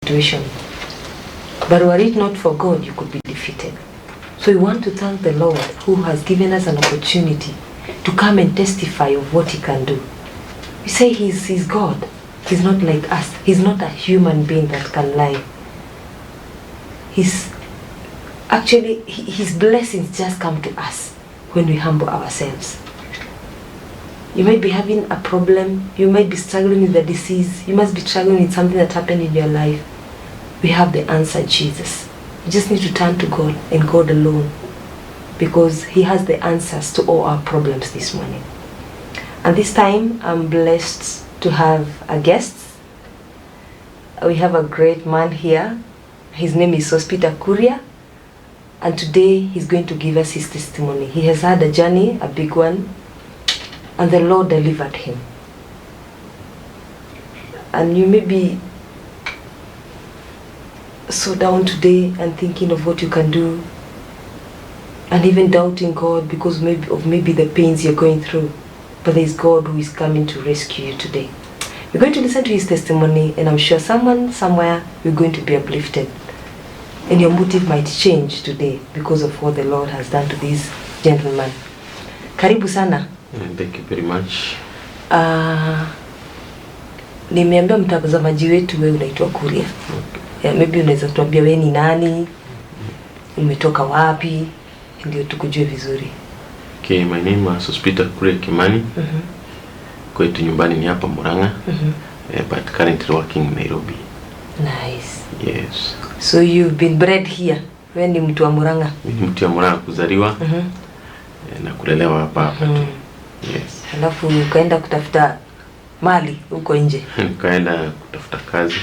situation. But were it not for God, you could be defeated. So we want to thank the Lord who has given us an opportunity to come and testify of what He can do. We say He's God. He's not like us. He's not a human being that can lie. His blessings just come to us when we humble ourselves. You might be having a problem. You might be struggling with a disease. You must be struggling with something that happened in your life. We have the answer, Jesus. You just need to turn to God and God alone, because He has the answers to all our problems this morning. And this time, I'm blessed to have a guest. We have a great man here. His name is Sospeter Kuria. And today, he's going to give us his testimony. He has had a journey, a big one, and the Lord delivered him. And you may be so down today and thinking of what you can do, and even doubting God because maybe the pains you're going through. But there is God who is coming to rescue you today. We're going to listen to his testimony, and I'm sure someone, somewhere, you're going to be uplifted. And your motive might change today because of what the Lord has done to this gentleman. Karibu sana. Thank you very much. Nimeambia mtazamaji wetu wewe unaitwa Kuria. Maybe unaweza tuambia wewe ni nani? Umetoka wapi? Ndio tukujue vizuri. Okay, my name is Sospeter Kuria Kimani. Kwetu nyumbani ni hapa Murang'a. But currently working in Nairobi. Nice. Yes. So you've been bred here. Wewe ni mtu wa Murang'a? Mimi ni mtu wa Murang'a kuzaliwa. Na kulelewa hapa tu. Yes. Alafu ukaenda kutafuta mali huko nje. Nikaenda kutafuta kazi.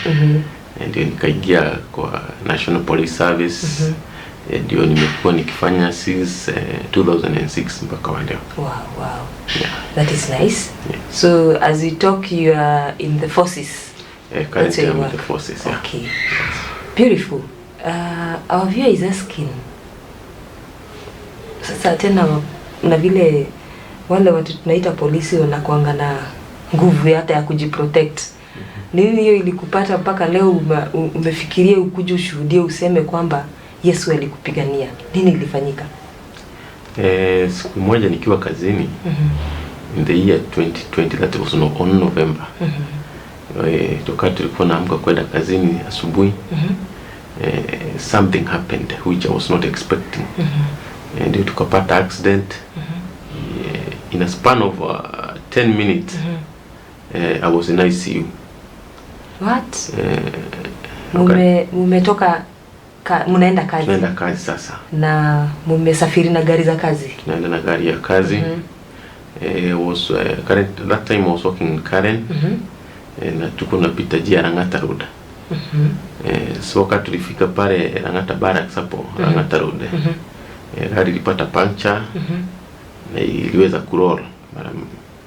Ndio nikaingia kwa National Police Service. Ndio nimekuwa nikifanya since 2006 mpaka leo. Wow. Yeah. That is nice. Yeah. So as we talk, you are in the forces. Currently I'm in the forces. Yeah. Okay. Yes. Beautiful. Our viewer is asking. Sasa tena na vile wale watu tunaita polisi wanakuanga na nguvu hata ya kujiprotect. Nini hiyo ilikupata mpaka leo umefikiria ukuje ushuhudie useme kwamba Yesu alikupigania? Nini ilifanyika? Siku moja nikiwa kazini in the year 2020, that was on November. Toka tulikuwa naamka kwenda kazini asubuhi. Something happened which I was not expecting. Ndio tukapata accident. In a span of 10 minutes, I was in ICU. What? Mumetoka munaenda kazi? Tunaenda kazi sasa. Na mumesafiri na gari za kazi? Tunaenda na gari ya kazi. Was current that time I was working in Karen. Na tuko napita njia Lang'ata Road. So wakati tulifika pale Lang'ata Barracks hapo Lang'ata Road. Gari ilipata puncture. Na iliweza kuroll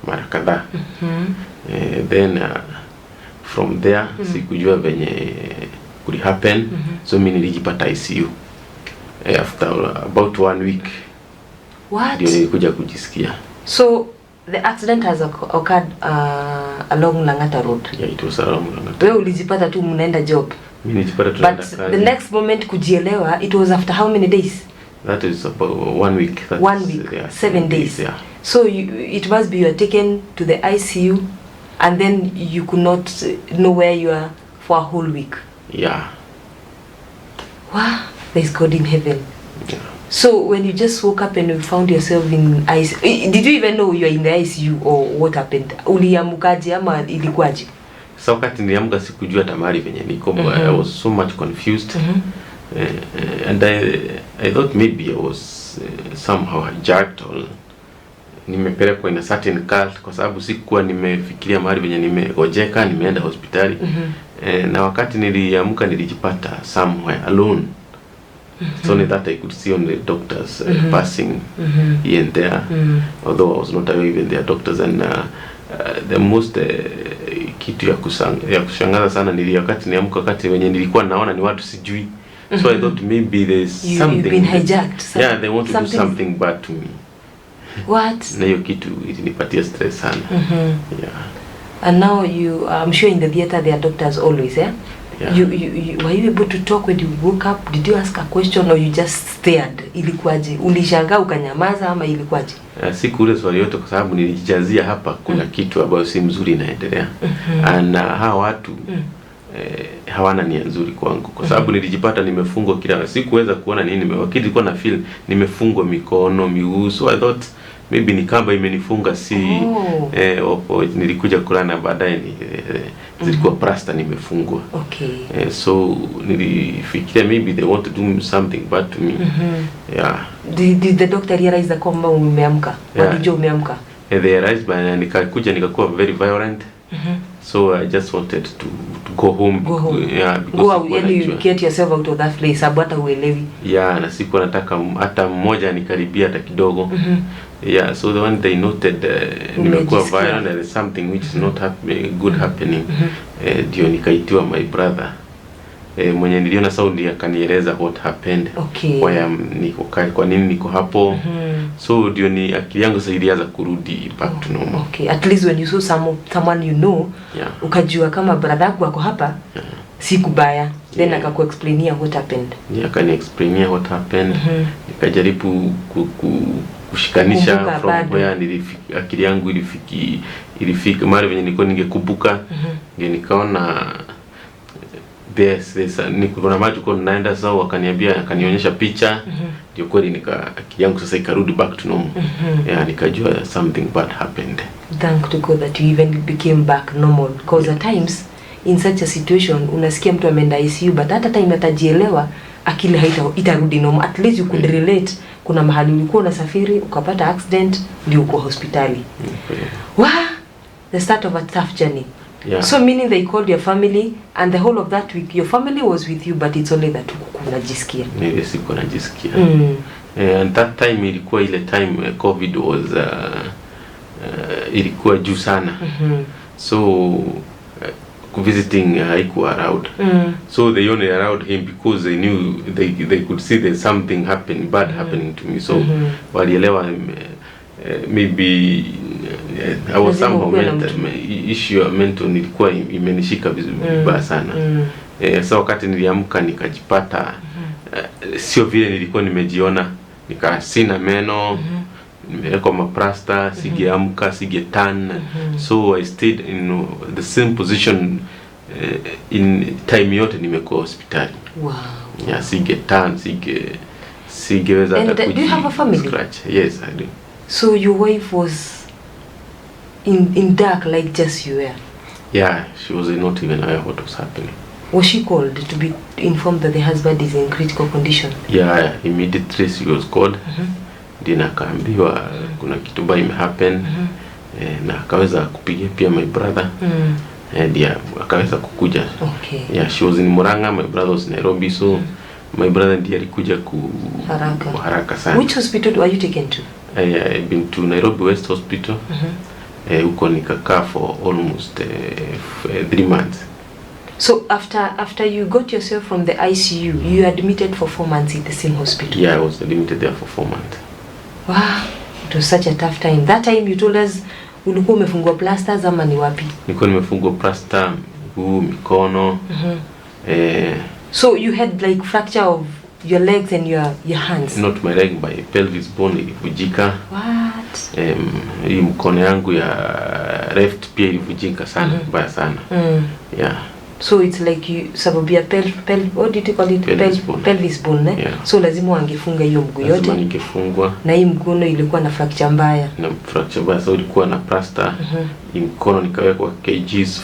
mara kadhaa. Then from there sikujua venye could happen. So mimi nilijipata ICU. After about 1 week. What? Ndio nilikuja kujisikia. So the accident has occurred along Lang'ata Road. Yeah, it was along Lang'ata. Wewe ulijipata tu mnaenda job. Mimi nilipata tunaenda kazi. But the next moment kujielewa, it was after how many days? That is about 1 week. 1 week, 7 days. Yeah. So it must be you are taken to the ICU, and then you could not know where you are for a whole week. Yeah. Wow, there's God in heaven. Yeah. So when you just woke up and you found yourself in ICU, did you even know you are in the ICU or what happened? Uliamukaje ama ilikuwaje? So wakati niliamka sikujua tamari venye niko. I was so much confused. And I thought maybe I was somehow hijacked or nimepelekwa in a certain cult, kwa sababu sikuwa nimefikiria mahali venye nimegojeka, nimeenda hospitali. Na wakati niliamka nilijipata somewhere alone. It's only that I could see on the doctors passing here and there. Although I was not aware even there doctors. And the most kitu ya kushangaza sana ni wakati niamka, wakati wenye nilikuwa naona ni watu sijui. So I thought maybe there's something. You've been hijacked. Yeah, they want to do something bad to me. What? Na hiyo kitu ilinipatia stress sana. Yeah. And now I'm sure in the theater there are doctors always, yeah? Yeah. You were you able to talk when you woke up? Did you ask a question or you just stared? Ilikuwaje? Ulishangaa ukanyamaza ama ilikuwaje? Sikuuliza swali yote kwa sababu nilijijazia hapa kuna kitu ambayo si mzuri inaendelea. Na hawa watu hawana nia nzuri kwangu kwa sababu nilijipata nimefungwa kila sikuweza kuona nini wakati nilikuwa na feel nimefungwa mikono, miguu, so I thought maybe ni kamba imenifunga nilikuja kulana baadaye zilikuwa plaster nimefungwa. Okay. So nilifikiria maybe they want to do something bad to me. Yeah. Did the doctor realize that kwamba umeamka? Walijua umeamka? They realized but nikakuwa very violent. So I just wanted to go home. Yeah, go out, you get yourself out of that place. Hata uelewi. Yeah, na sikuwa nataka hata mmoja nikaribia hata kidogo. Yeah, so the one they noted nimekuwa violent and something which is not good happening. Ndio nikaitiwa my brother. Mwenye niliona saundi akanieleza what happened. Okay. Kwa nini niko hapo. So ndio ni akili yangu sasa ilianza kurudi back to normal. Okay, at least when you saw someone you know, ukajua kama brother yako wako hapa, si kubaya. Then akakuexplainia what happened. Yeah, akani explainia what happened. Nikajaribu kushikanisha from where akili yangu ilifika mara venye nilikuwa ningekumbuka. Ndio nikaona kuna maji kwa naenda sawa wakaniambia akanionyesha picha ndio kweli akili yangu sasa ikarudi back to normal. Yeah, nikajua something bad happened. Thank to God that you even became back normal because at times in such a situation unasikia mtu ameenda ICU but hata time atajielewa akili itarudi normal. At least you could relate kuna mahali ulikuwa unasafiri ukapata accident ndio uko hospitali. Wow, the start of a tough journey. Yeah. So meaning they called your family and the whole of that week your family was with you but it's only that unajisikia. Mimi sikuwa najisikia. And that time ilikuwa ile time COVID was ilikuwa juu sana. So visiting haikuwa allowed. So they only allowed him because they knew they could see there's something bad happening to me. So walielewa maybe I was somehow mental nilikuwa imenishika vibaya sana. So wakati niliamka nikajipata sio vile nilikuwa nimejiona, sina meno, nimewekwa maplasta, sigeamka, sigetan. So I stayed in the same position in time yote nimekuwa hospitali. Wow. Yeah, sigetan, sigeweza hata do you have a family? Scratch. Yes, I do. So your wife was in dark like just you were? Yeah, she was not even aware what was happening. Was she called to be informed that the husband is in critical condition? Yeah, immediately she was called. Then akaambiwa kuna kitu baya imehappen. Na akaweza kupigia pia my brother. And yeah, akaweza kukuja. Okay. Yeah, she was in Murang'a, my brother was in Nairobi, so my brother ndiye alikuja haraka sana. Which hospital were you taken to? I've been to Nairobi West Hospital. Huko nikakaa for almost 3 months. So after you got yourself from the ICU, you admitted for 4 months in the same hospital? Yeah, I was admitted there for 4 months. Wow, it was such a tough time. That time you told us ulikuwa umefungwa plasters ama ni wapi? Nilikuwa nimefungwa plaster, mikono. So you had like fracture of your legs and your hands? Not my leg, my pelvis bone ilivujika. What? Hii mkono yangu ya left pia ilivujika sana, mbaya sana. Yeah. So it's like you sababu ya what did you call it? Pelvis bone. Yeah. So lazima wangefunga hiyo mguu yote. Lazima ningefungwa. Na hii mkono ilikuwa na fracture mbaya. Na fracture mbaya, so ilikuwa na plaster. Mkono nikawekwa kgs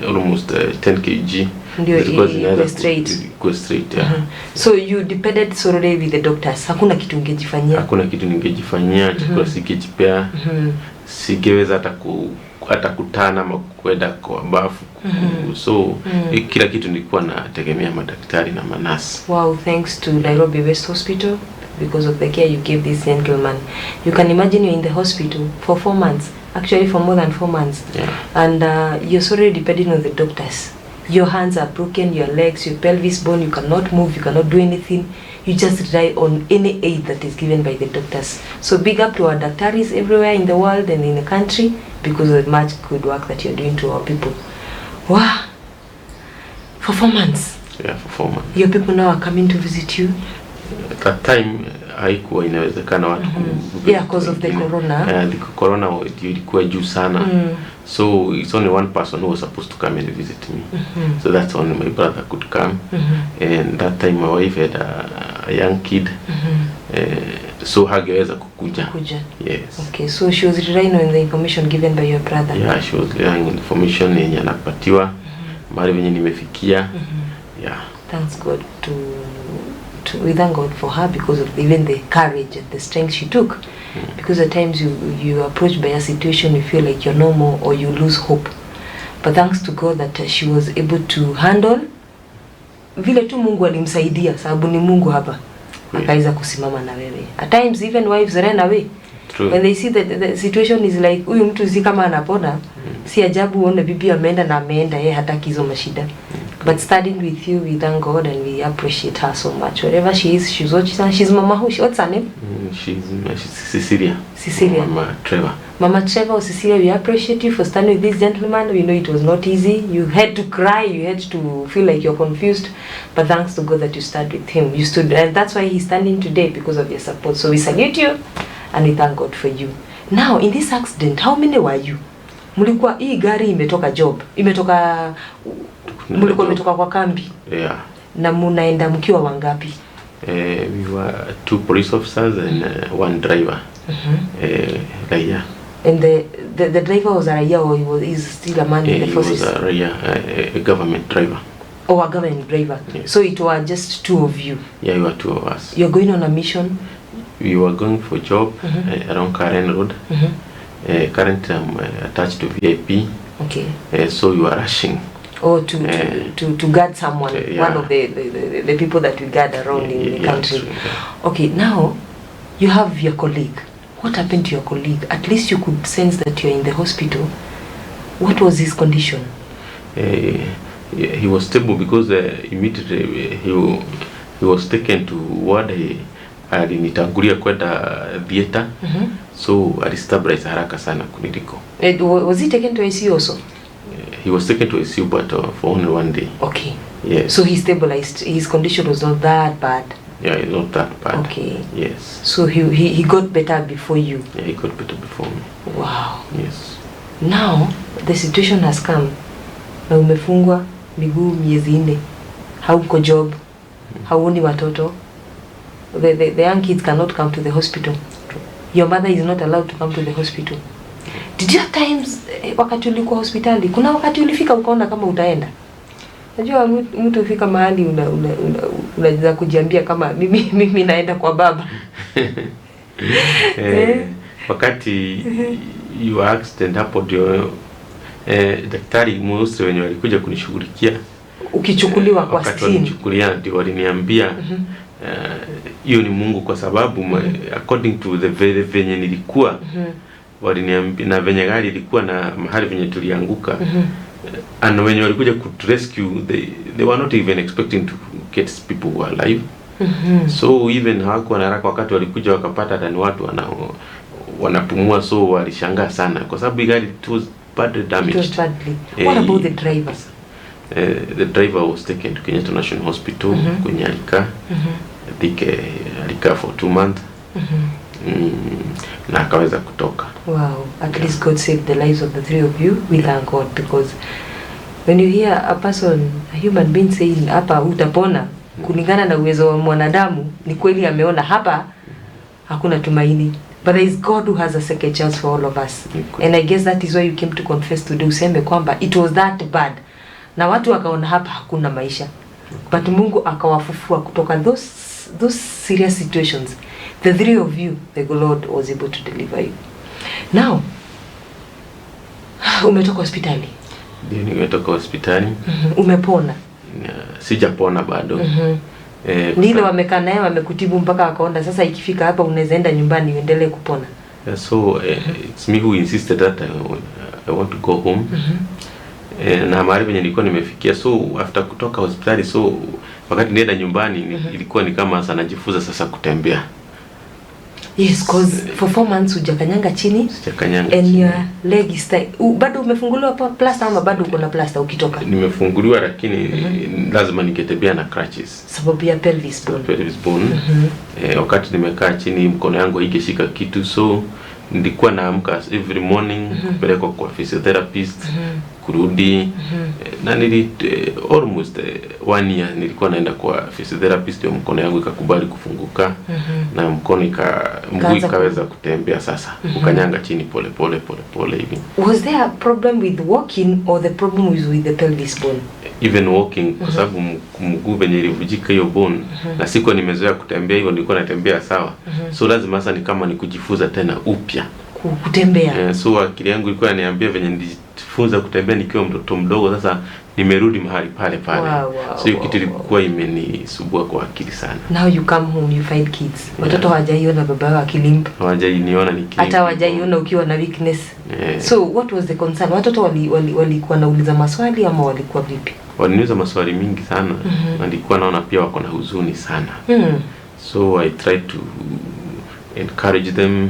almost 10 kg. Ndio ilikuwa straight. Yeah. So you depended solely with the doctors. Hakuna kitu ungejifanyia? Hakuna kitu ningejifanyia, chakula sikijipea. Singeweza hata kutana ama kwenda kwa bafu. So kila kitu nilikuwa nategemea madaktari na manasi. Wow, thanks to Nairobi West Hospital because of the care you gave this gentleman. You can imagine you're in the hospital for 4 months, actually for more than 4 months. Yeah. And you're solely depending on the doctors. Your hands are broken, your legs, your pelvis bone, you cannot move, you cannot do anything. You just rely on any aid that is given by the doctors. So big up to our doctors everywhere in the world and in the country because of the much good work that you're doing to our people. Wow. For 4 months? Yeah, for 4 months. Your people now are coming to visit you? At that time, haikuwa inawezekana watu yeah, because of the corona. The corona ilikuwa juu sana. So it's only one person who was supposed to come and visit me. So that's only my brother could come. And that time my wife had a young kid. So hageweza kukuja. Yes. Okay, so she was relying on the information given by your brother. Yeah, she was relying on information yenye anapatiwa. Mahali venye nimefikia. Yeah. Thanks God we thank God for her because of even the courage and the strength she took. Because at times you approached by a situation, you feel like you're no more or you lose hope. But thanks to God that she was able to handle. Vile tu Mungu alimsaidia sababu ni Mungu hapa. Akaweza kusimama na wewe. At times even wives run away. True. When they see that the situation is like huyu mtu si kama anapona, si ajabu uone bibi ameenda na ameenda yeye hataki hizo mashida. But studying with you, we thank God and we appreciate her so much. Wherever she is, she's watching. She's Mama who? What's her name? She's Cecilia. Cecilia. Mama Trevor. Mama Trevor or Cecilia, we appreciate you for standing with this gentleman. We know it was not easy. You had to cry. You had to feel like you're confused. But thanks to God that you stood with him. You stood, and that's why he's standing today, because of your support. So we salute you and we thank God for you. Now, in this accident, how many were you? Mulikuwa hii gari imetoka job. Mulikuwa umetoka kwa kambi. Yeah. Na munaenda mkiwa wangapi? We were 2 police officers and 1 driver. Raia. And the driver was a raia or is still a man in the forces? He was a raia, a government driver. Oh, a government driver. Yes. So it were just 2 of you? Yeah, we were 2 of us. You're going on a mission? We were going for a job around Karen Road. Currently I'm attached to VIP. Okay. So we were rushing. Or to guard someone, one of the people that we guard around in the country. True, yeah. Okay, now you have your colleague. What happened to your colleague? At least you could sense that you're in the hospital. What was his condition? He was stable because immediately he was taken to ward. Alinitangulia kwenda theater. So alistabilize haraka sana kuniliko. Was he taken to ICU also? He was taken to ICU, but for only 1 day. Okay. Yes. So he stabilized. His condition was not that bad. Yeah, it's not that bad. Okay. Yes. So he got better before you. Yeah, he got better before me. Wow. Yes. Now the situation has come. Na umefungwa miguu miezi 4. Hauko job. Hauoni watoto. The young kids cannot come to the hospital. Your mother is not allowed to come to the hospital. Did you at times wakati ulikuwa hospitali kuna wakati ulifika ukaona kama utaenda? Najua mtu ufika mahali unaweza kujiambia kama mimi naenda kwa baba. Wakati you accident hapo ndio daktari mweusi wenye walikuja kunishughulikia. Ukichukuliwa kwa scene. Wakati wanichukulia ndio waliniambia hiyo ni Mungu kwa sababu according to the venye nilikuwa waliniambia na venye gari ilikuwa na mahali venye tulianguka and when walikuja to rescue they were not even expecting to get people who are alive. So even hawakuwa na haraka wakati walikuja wakapata ndani watu wanapumua, so walishangaa sana kwa sababu gari it was badly damaged. It was badly. What about the drivers? The driver was taken to Kenyatta National Hospital kwenye alikaa. I think alikaa for 2 months. Na akaweza kutoka. Wow, at least God saved the lives of the 3 of you. We thank God, because when you hear a person, a human being saying hapa utapona kulingana na uwezo wa mwanadamu, ni kweli ameona hapa hakuna tumaini. But there is God who has a second chance for all of us. And I guess that is why you came to confess today, useme kwamba it was that bad. Na watu wakaona hapa hakuna maisha. But Mungu akawafufua kutoka those serious situations. The 3 of you, the Lord was able to deliver you. Now, umetoka hospitali? Ndio, nimetoka hospitali. Umepona? Sijapona bado. Ndio wamekaa naye wamekutibu mpaka akaona sasa ikifika hapa unaweza enda nyumbani uendelee kupona. So it's me who insisted that I want to go home. Na mahali penye nilikuwa nimefikia, so after kutoka hospitali, so wakati nienda nyumbani ilikuwa ni kama sasa najifunza sasa kutembea. Yes, cause for 4 months hujakanyanga chini. Sijakanyanga and chini. Your leg is tight. Bado umefunguliwa plaster ama bado uko na plaster ukitoka? Nimefunguliwa lakini lazima ningetembea na crutches. Sababu ya pelvis bone. Pelvis bone. Wakati nimekaa chini mkono yangu haingeshika kitu, so nilikuwa naamka every morning kupelekwa kwa physiotherapist, kurudi na almost 1 year nilikuwa naenda kwa physiotherapist, ya mkono yangu ikakubali kufunguka na mguu ikaweza kutembea sasa. Ukanyanga chini pole pole hivi. Was there a problem with walking or the problem was with the pelvis bone? Even walking, kwa sababu mguu venye ilivujika hiyo bone na siko nimezoea kutembea hivyo, nilikuwa natembea sawa. So lazima sasa ni kama ni kujifunza tena upya kutembea. So akili yangu ilikuwa inaniambia venye nilijifunza kutembea nikiwa mtoto mdogo, sasa nimerudi mahali pale. So hiyo kitu ilikuwa imenisubua kwa akili sana. Now you come home, you find kids. Watoto hawajaiona baba wao akilimpa. Hawajaiona nikilimpa. Hata hawajaiona ukiwa na weakness. So what was the concern? Watoto walikuwa nauliza maswali ama walikuwa vipi? Waliniuliza maswali mingi sana. Na nilikuwa naona pia wako na huzuni sana. So I tried to encourage them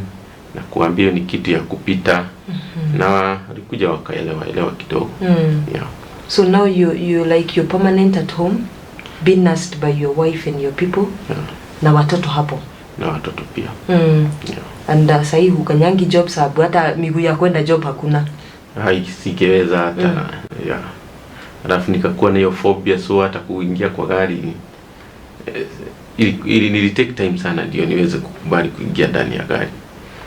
na kuambia ni kitu ya kupita. Na walikuja wakaelewa kidogo. Yeah. So now you're permanent at home, being nursed by your wife and your people. Na watoto hapo. Na watoto pia. And sahi hukanyangi job sababu hata miguu ya kwenda job hakuna. Singeweza hata alafu nikakuwa na hiyo phobia, so hata kuingia kwa gari ili take time sana ndio niweze kukubali kuingia ndani ya gari.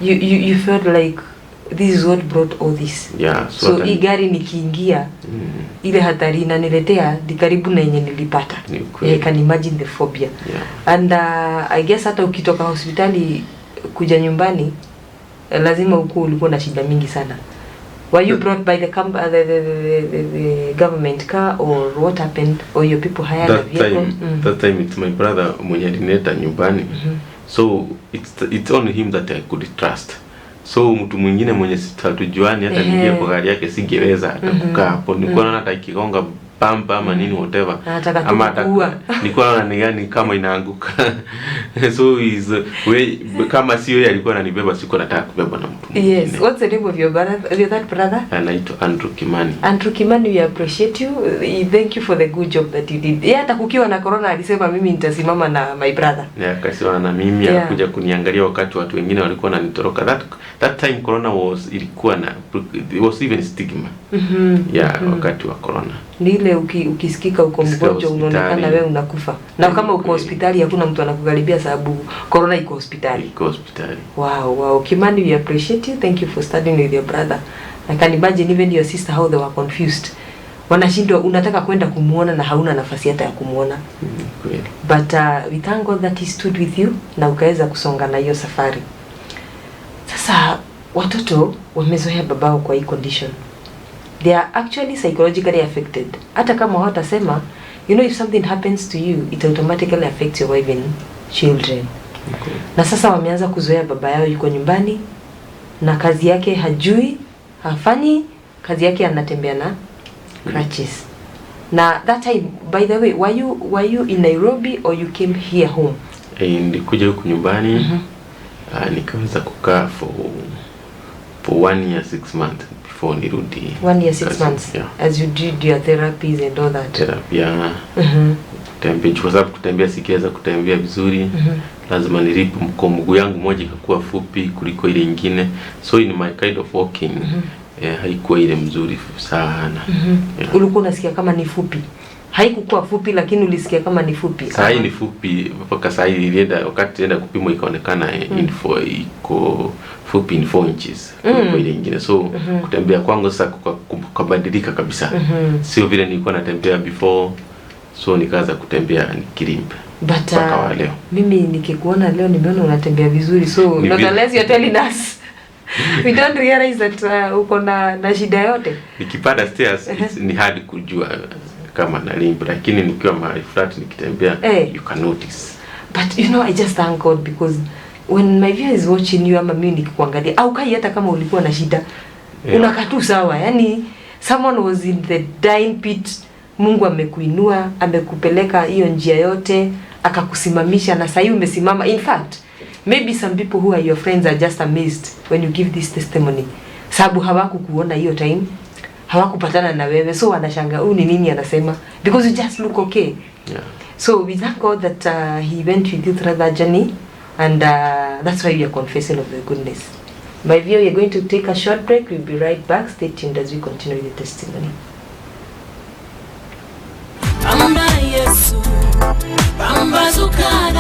You felt like this is what brought all this. So hii gari nikiingia ile hatari inaniletea di karibu na yenye nilipata. I can imagine the phobia. And I guess hata ukitoka hospitali kuja nyumbani lazima ulikuwa na shida mingi sana. Were you brought by the government car or what happened, or your people hired a vehicle? That time it's my brother mwenye alinileta nyumbani. So it's only him that I could trust. So mtu mwingine mwenye sitatujuani hata ningie kwa gari yake singeweza hata kukaa hapo. Nilikuwa naona hata ikigonga bumper ama nini whatever, ama hata nilikuwa naona ni gani kama inaanguka. So kama sio yeye alikuwa ananibeba, siko nataka kubeba na mtu mwingine. Yes. What's the name of your brother? Anaitwa Andrew Kimani. Andrew Kimani, we appreciate you. Thank you for the good job that you did. Yeye hata kukiwa na corona alisema mimi nitasimama na my brother. Akasema na mimi akakuja kuniangalia wakati watu wengine walikuwa wananitoroka. That time corona it was even stigma. Wakati wa corona. Ni ile ukisikika uko mgonjwa unaonekana wewe unakufa. Na kama uko hospitali hakuna mtu anakukaribia sababu corona iko hospitali. Wow. Kimani, we appreciate you. Thank you for studying with your brother. I can imagine even your sister how they were confused. Wanashindwa, unataka kwenda kumuona na hauna nafasi hata ya kumuona. But we thank God that he stood with you na ukaweza kusonga na hiyo safari. Sasa watoto wamezoea babao kwa hii condition. They are actually psychologically affected. Hata kama hawatasema, if something happens to you, it automatically affects your wife and children. Na sasa wameanza kuzoea baba yao yuko nyumbani na kazi yake hajui, hafanyi, kazi yake anatembea na crutches. Na that time, by the way, were you in Nairobi or you came here home? Nilikuja huku nyumbani, nikaweza kukaa for 1 year 6 months before nirudi. 1 year 6 months. As you did your therapies and all that. Therapy. Kutembea, kwa sababu kutembea sikiweza kutembea vizuri. Lazima nilipe mguu yangu moja ikakuwa fupi kuliko ile nyingine. So in my kind of walking haikuwa ile mzuri sana. Ulikuwa unasikia kama ni fupi? Haikuwa fupi lakini ulisikia kama ni fupi. Sasa ni fupi mpaka sasa wakati nenda kupimwa ikaonekana iko fupi in 4 inches kuliko ile nyingine. So kutembea kwangu sasa kubadilika kabisa. Sio vile nilikuwa natembea before. So nikaanza kutembea nikilimpa. But leo. Mimi nikikuona leo nimeona unatembea vizuri. So not unless you're telling us. We don't realize that uko na shida yote. Nikipanda stairs ni hard kujua kama nalimpa, lakini nikiwa mahali flat nikitembea you can notice. But I just thank God because when my viewer is watching you ama mimi nikikuangalia au kai hata kama ulikuwa na shida unakaa tu sawa. Yani someone was in the dying pit, Mungu amekuinua, amekupeleka hiyo njia yote, akakusimamisha na sasa umesimama. In fact, Maybe some people who are your friends are just amazed when you give this testimony. Sababu hawakukuona hiyo time, hawakupatana na wewe, so wanashanga huyu ni nini anasema, because you just look okay. Yeah. So we thank God that he went with you through that journey, and that's why we are confessing of the goodness. My view, we are going to take a short break. We'll be right back. Stay tuned as we continue with the testimony. Yesu, pambazuka